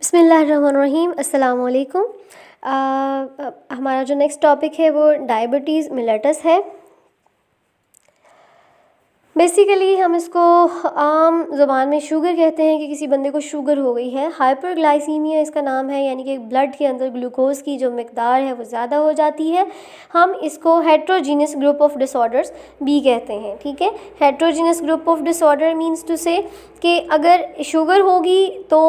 बिस्मिल्लाहिर्रहमानिर्रहीम अस्सलाम वालेकुम। हमारा जो नेक्स्ट टॉपिक है वो डायबिटीज़ मिलेटस है। बेसिकली हम इसको आम ज़ुबान में शुगर कहते हैं कि किसी बंदे को शुगर हो गई है। हाइपरग्लाइसीमिया इसका नाम है, यानी कि ब्लड के अंदर ग्लूकोज़ की जो मकदार है वो ज़्यादा हो जाती है। हम इसको हेट्रोजीनियस ग्रुप ऑफ डिसऑर्डर्स भी कहते हैं। ठीक है, heterogeneous group of disorder means to say कि अगर शुगर होगी तो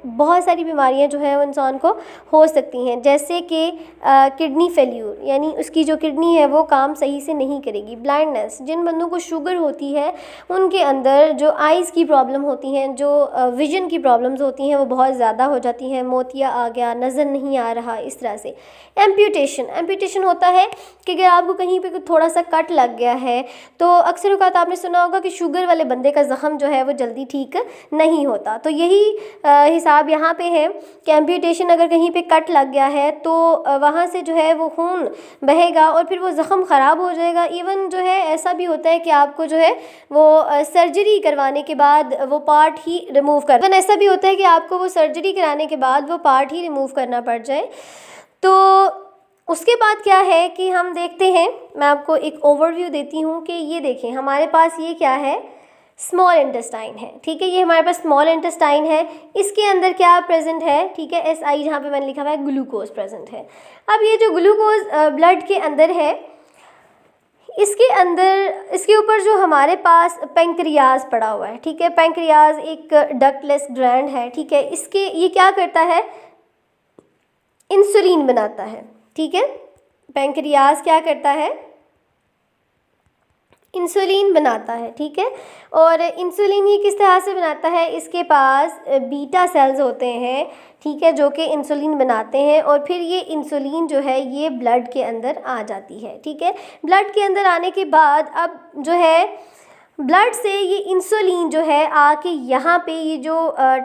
बहुत सारी बीमारियां जो है वो इंसान को हो सकती हैं, जैसे कि किडनी फेल्यूर, यानी उसकी जो किडनी है वो काम सही से नहीं करेगी। ब्लाइंडनेस, जिन बंदों को शुगर होती है उनके अंदर जो आइज़ की प्रॉब्लम होती हैं, जो विजन की प्रॉब्लम्स होती हैं वो बहुत ज़्यादा हो जाती हैं। मोतिया आ गया, नज़र नहीं आ रहा, इस तरह से। एम्पूटेशन होता है कि अगर आपको कहीं पे थोड़ा सा कट लग गया है तो अक्सर औक़ात आपने सुना होगा कि शुगर वाले बंदे का ज़ख़म जो है वो जल्दी ठीक नहीं होता। तो यही हिसाब यहाँ पे है कि एम्पूटेशन, अगर कहीं पे कट लग गया है तो वहाँ से जो है वो खून बहेगा और फिर वो ज़ख़म ख़राब हो जाएगा। इवन जो है ऐसा भी होता है कि आपको जो है वो सर्जरी करवाने के बाद वो पार्ट ही रिमूव कर, इवन ऐसा भी होता है कि आपको वो सर्जरी कराने के बाद वो पार्ट ही रिमूव करना पड़ जाए। तो उसके बाद क्या है कि हम देखते हैं, मैं आपको एक ओवरव्यू देती हूँ कि ये देखें हमारे पास ये क्या है, स्मॉल इंटेस्टाइन है। ठीक है, ये हमारे पास स्मॉल इंटेस्टाइन है। इसके अंदर क्या प्रेजेंट है, ठीक है, SI जहाँ पे मैंने लिखा हुआ है ग्लूकोज प्रेजेंट है। अब ये जो ग्लूकोज ब्लड के अंदर है, इसके अंदर, इसके ऊपर जो हमारे पास पेंक्रियाज पड़ा हुआ है। ठीक है, पेंक्रियाज एक डक्टलेस ग्लैंड है। ठीक है, इसके ये क्या करता है, इंसुलिन बनाता है। ठीक है, पेंक्रियाज क्या करता है, इंसुलिन बनाता है। ठीक है, और इंसुलिन ये किस तरह से बनाता है, इसके पास बीटा सेल्स होते हैं, ठीक है, जो कि इंसुलिन बनाते हैं और फिर ये इंसुलिन जो है ये ब्लड के अंदर आ जाती है। ठीक है, ब्लड के अंदर आने के बाद अब जो है ब्लड से ये इंसुलिन जो है आके यहाँ पे ये जो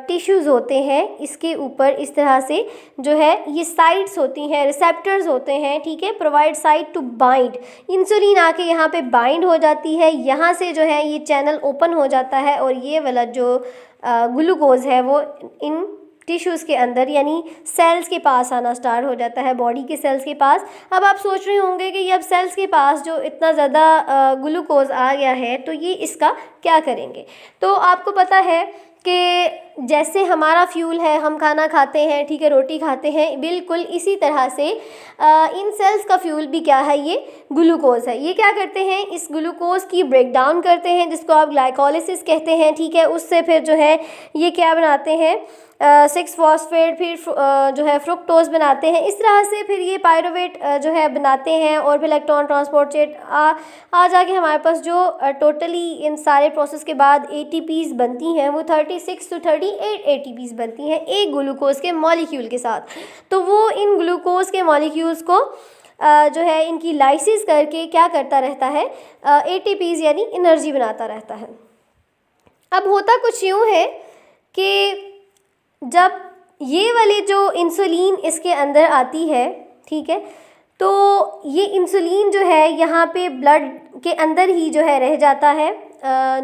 टिश्यूज़ होते हैं इसके ऊपर इस तरह से जो है ये साइट्स होती हैं, रिसेप्टर्स होते हैं। ठीक है, provide site to bind, insulin आके यहाँ पे बाइंड हो जाती है, यहाँ से जो है ये चैनल ओपन हो जाता है और ये वाला जो ग्लूकोज है वो इन टिश्यूज़ के अंदर यानी सेल्स के पास आना स्टार्ट हो जाता है, बॉडी के सेल्स के पास। अब आप सोच रहे होंगे कि ये अब सेल्स के पास जो इतना ज़्यादा ग्लूकोज आ गया है तो ये इसका क्या करेंगे। तो आपको पता है कि जैसे हमारा फ्यूल है, हम खाना खाते हैं, ठीक है, रोटी खाते हैं, बिल्कुल इसी तरह से इन सेल्स का फ्यूल भी क्या है, ये ग्लूकोज है। ये क्या करते हैं, इस ग्लूकोज की ब्रेक डाउन करते हैं, जिसको आप ग्लाइकोलिसिस कहते हैं। ठीक है, उससे फिर जो है ये क्या बनाते हैं, 6-फॉस्फेट, फिर जो है फ्रुक्टोज बनाते हैं। इस तरह से फिर ये पायरुवेट जो है बनाते हैं और फिर इलेक्ट्रॉन ट्रांसपोर्ट चेट आ जाके हमारे पास जो टोटली इन सारे प्रोसेस के बाद ATPs बनती हैं वो 36 to 38 ATPs बनती हैं एक ग्लूकोज के मॉलिक्यूल के साथ। तो वो इन ग्लूकोज के मॉलिक्यूल्स को जो है इनकी लाइसिस करके क्या करता रहता है, ATPs यानी एनर्जी बनाता रहता है। अब होता कुछ यूँ है कि जब ये वाली जो इंसुलिन इसके अंदर आती है, ठीक है, तो ये इंसुलिन जो है यहाँ पे ब्लड के अंदर ही जो है रह जाता है।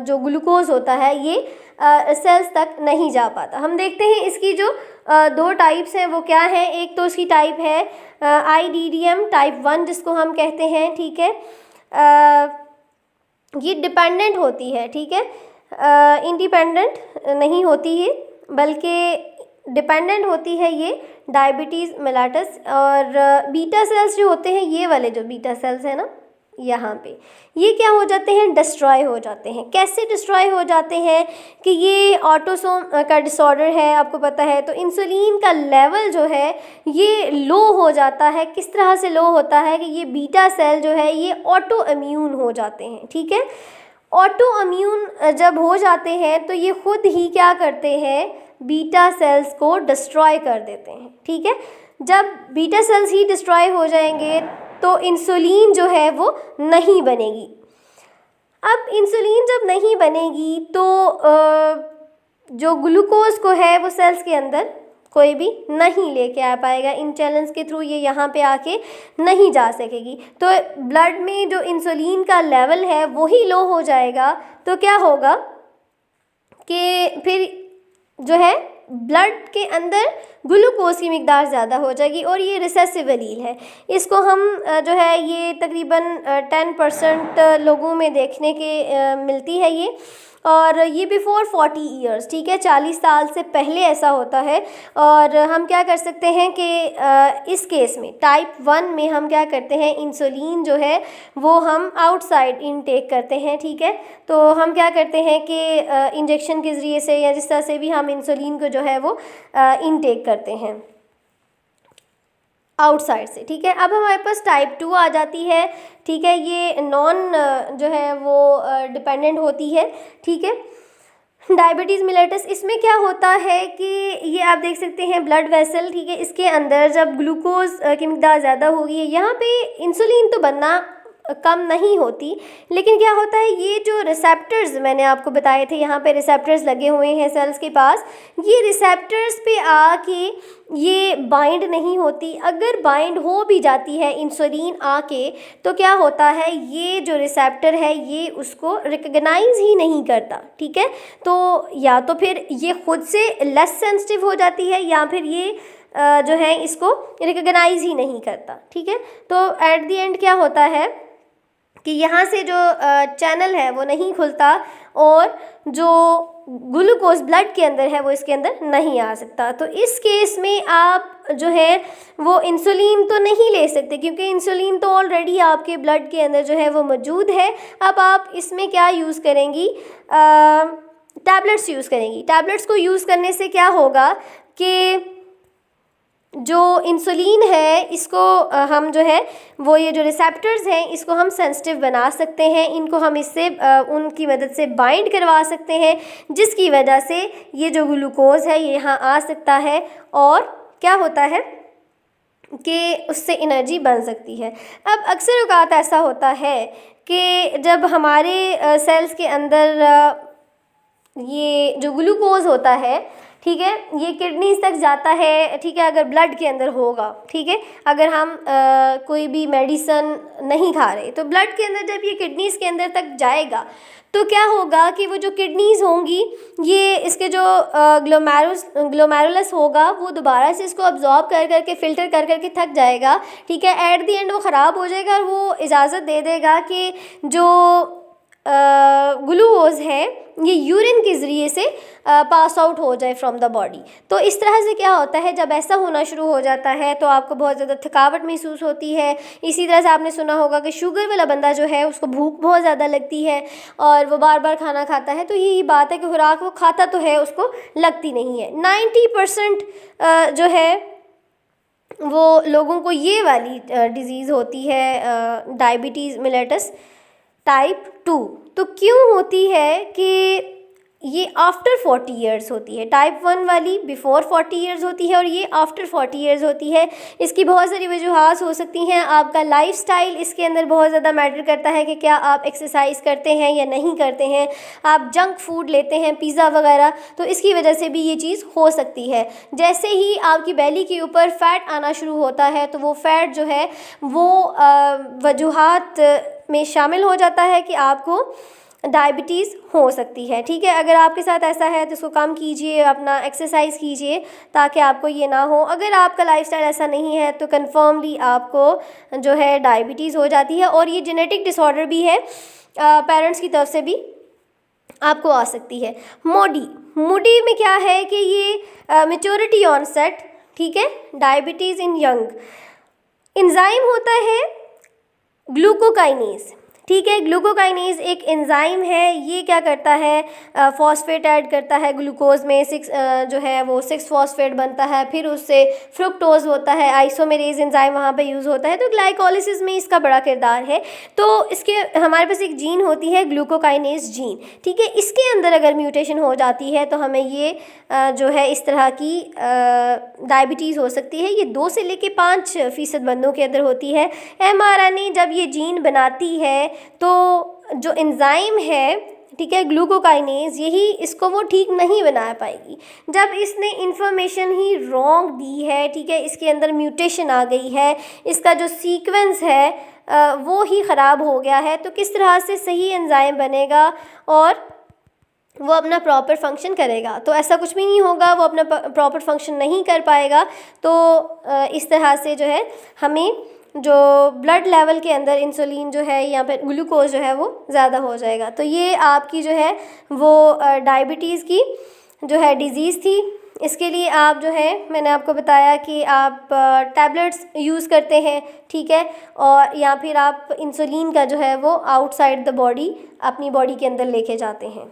जो ग्लूकोज होता है ये सेल्स तक नहीं जा पाता। हम देखते हैं इसकी जो दो टाइप्स हैं वो क्या है, एक तो उसकी टाइप है IDDM टाइप 1 जिसको हम कहते हैं। ठीक है, ये डिपेंडेंट होती है, ठीक है, इंडिपेंडेंट नहीं होती है बल्कि डिपेंडेंट होती है ये डायबिटीज़ मिलेटस। और बीटा सेल्स जो होते हैं, ये वाले जो बीटा सेल्स हैं ना यहाँ पे, ये क्या हो जाते हैं, डिस्ट्रॉय हो जाते हैं। कैसे डिस्ट्रॉय हो जाते हैं कि ये ऑटोसोम का डिसऑर्डर है, आपको पता है। तो इंसुलिन का लेवल जो है ये लो हो जाता है। किस तरह से लो होता है कि ये बीटा सेल जो है ये ऑटो इम्यून हो जाते हैं। ठीक है, ऑटो इम्यून जब हो जाते हैं तो ये खुद ही क्या करते हैं, बीटा सेल्स को डिस्ट्रॉय कर देते हैं। ठीक है, जब बीटा सेल्स ही डिस्ट्रॉय हो जाएंगे तो इंसुलिन जो है वो नहीं बनेगी। अब इंसुलिन जब नहीं बनेगी तो जो ग्लूकोज को है वो सेल्स के अंदर कोई भी नहीं लेके आ पाएगा। इन चैनल्स के थ्रू ये यहाँ पे आके नहीं जा सकेगी। तो ब्लड में जो इंसुलिन का लेवल है वही लो हो जाएगा। तो क्या होगा कि फिर जो है ब्लड के अंदर ग्लूकोज की मिकदार ज़्यादा हो जाएगी और ये रिसेसिव एलील है। इसको हम जो है ये तकरीबन 10% लोगों में देखने के मिलती है ये, और ये बिफ़ोर 40 ईयर्स, ठीक है, 40 साल से पहले ऐसा होता है। और हम क्या कर सकते हैं कि इस केस में टाइप 1 में हम क्या करते हैं, इंसुलिन जो है वो हम आउटसाइड इनटेक करते हैं, ठीक है। तो हम क्या करते हैं कि इंजेक्शन के ज़रिए से या जिस तरह से भी हम इंसुलिन को जो है वो इनटेक करते हैं आउटसाइड से, ठीक है। अब हमारे पास टाइप 2 आ जाती है, ठीक है, ये नॉन जो है वो डिपेंडेंट होती है, ठीक है। डायबिटीज़ मिलेटस, इसमें क्या होता है कि ये आप देख सकते हैं ब्लड वेसल, ठीक है, इसके अंदर जब ग्लूकोज की मिकदार ज़्यादा होगी, यहाँ पे इंसुलिन तो बनना कम नहीं होती, लेकिन क्या होता है ये जो रिसेप्टर्स मैंने आपको बताए थे, यहाँ पे रिसेप्टर्स लगे हुए हैं सेल्स के पास, ये रिसेप्टर्स पे आके ये बाइंड नहीं होती। अगर बाइंड हो भी जाती है इंसुलिन आके, तो क्या होता है ये जो रिसेप्टर है ये उसको रिकग्नाइज ही नहीं करता, ठीक है। तो या तो फिर ये खुद से लेस सेंसिटिव हो जाती है या फिर ये जो है इसको रिकग्नाइज ही नहीं करता, ठीक है। तो एट द एंड क्या होता है कि यहाँ से जो चैनल है वो नहीं खुलता और जो ग्लूकोज ब्लड के अंदर है वो इसके अंदर नहीं आ सकता। तो इस केस में आप जो है वो इंसुलिन तो नहीं ले सकते, क्योंकि इंसुलिन तो ऑलरेडी आपके ब्लड के अंदर जो है वो मौजूद है। अब आप इसमें क्या यूज़ करेंगी, टैबलेट्स यूज़ करेंगी। टैबलेट्स को यूज़ करने से क्या होगा कि जो इंसुलिन है इसको हम जो है वो ये जो रिसेप्टर्स हैं इसको हम सेंसिटिव बना सकते हैं, इनको हम इससे उनकी मदद से बाइंड करवा सकते हैं, जिसकी वजह से ये जो ग्लूकोज है ये यहाँ आ सकता है और क्या होता है कि उससे एनर्जी बन सकती है। अब अक्सर औक़ात ऐसा होता है कि जब हमारे सेल्स के अंदर ये जो ग्लूकोज होता है, ठीक है, ये किडनीज तक जाता है, ठीक है, अगर ब्लड के अंदर होगा, ठीक है, अगर हम कोई भी मेडिसन नहीं खा रहे, तो ब्लड के अंदर जब ये किडनीज के अंदर तक जाएगा तो क्या होगा कि वो जो किडनीज होंगी ये इसके जो ग्लोमेरुलस होगा वो दोबारा से इसको अब्जॉर्ब कर करके फ़िल्टर कर करके थक जाएगा, ठीक है। एट द एंड वो ख़राब हो जाएगा और वो इजाज़त दे देगा कि जो ग्लूकोज है ये यूरिन के ज़रिए से पास आउट हो जाए फ्रॉम द बॉडी। तो इस तरह से क्या होता है, जब ऐसा होना शुरू हो जाता है तो आपको बहुत ज़्यादा थकावट महसूस होती है। इसी तरह से आपने सुना होगा कि शुगर वाला बंदा जो है उसको भूख बहुत ज़्यादा लगती है और वो बार बार खाना खाता है। तो यही बात है कि खुराक वो खाता तो है, उसको लगती नहीं है। 90% जो है वो लोगों को ये वाली डिज़ीज़ होती है, डायबिटीज़ मिलेटस टाइप 2। तो क्यों होती है कि ये आफ्टर 40 इयर्स होती है। टाइप 1 वाली बिफ़ोर 40 इयर्स होती है और ये आफ्टर 40 इयर्स होती है। इसकी बहुत सारी वजूहात हो सकती हैं। आपका लाइफस्टाइल इसके अंदर बहुत ज़्यादा मैटर करता है कि क्या आप एक्सरसाइज करते हैं या नहीं करते हैं, आप जंक फूड लेते हैं, पिज़्ज़ा वगैरह, तो इसकी वजह से भी ये चीज़ हो सकती है। जैसे ही आपकी बेली के ऊपर फ़ैट आना शुरू होता है तो वो फ़ैट जो है वो वजूहात में शामिल हो जाता है कि आपको डायबिटीज़ हो सकती है, ठीक है। अगर आपके साथ ऐसा है तो इसको कम कीजिए, अपना एक्सरसाइज कीजिए ताकि आपको ये ना हो। अगर आपका लाइफस्टाइल ऐसा नहीं है तो कन्फर्मली आपको जो है डायबिटीज़ हो जाती है और ये जेनेटिक डिसऑर्डर भी है, पेरेंट्स की तरफ से भी आपको आ सकती है। मोडी में क्या है कि ये मैच्योरिटी ऑनसेट, ठीक है, डायबिटीज़ इन यंग। एंजाइम होता है ग्लूकोकाइनेज, ठीक है। ग्लूकोकाइनेज एक एंजाइम है, ये क्या करता है फॉस्फेट ऐड करता है ग्लूकोज में, जो है वो 6 फॉस्फेट बनता है, फिर उससे फ्रुक्टोज होता है, आइसोमेरेज एंजाइम वहाँ पे यूज़ होता है। तो ग्लाइकोलिसिस में इसका बड़ा किरदार है। तो इसके हमारे पास एक जीन होती है ग्लूकोकाइनेज जीन, ठीक है। इसके अंदर अगर म्यूटेशन हो जाती है तो हमें ये जो है इस तरह की डायबिटीज़ हो सकती है। ये 2 से लेके 5% बंदों के अंदर होती है। mRNA जब ये जीन बनाती है तो जो एंजाइम है, ठीक है, ग्लूकोकाइनेज, यही इसको वो ठीक नहीं बना पाएगी। जब इसने इंफॉर्मेशन ही रॉन्ग दी है, ठीक है, इसके अंदर म्यूटेशन आ गई है, इसका जो सीक्वेंस है वो ही ख़राब हो गया है, तो किस तरह से सही एंजाइम बनेगा और वो अपना प्रॉपर फंक्शन करेगा। तो ऐसा कुछ भी नहीं होगा, वो अपना प्रॉपर फंक्शन नहीं कर पाएगा। तो इस तरह से जो है हमें जो ब्लड लेवल के अंदर इंसुलिन जो है या फिर ग्लूकोज जो है वो ज़्यादा हो जाएगा। तो ये आपकी जो है वो डायबिटीज़ की जो है डिज़ीज़ थी। इसके लिए आप जो है मैंने आपको बताया कि आप टैबलेट्स यूज़ करते हैं, ठीक है, और या फिर आप इंसुलिन का जो है वो आउटसाइड द बॉडी अपनी बॉडी के अंदर लेके जाते हैं।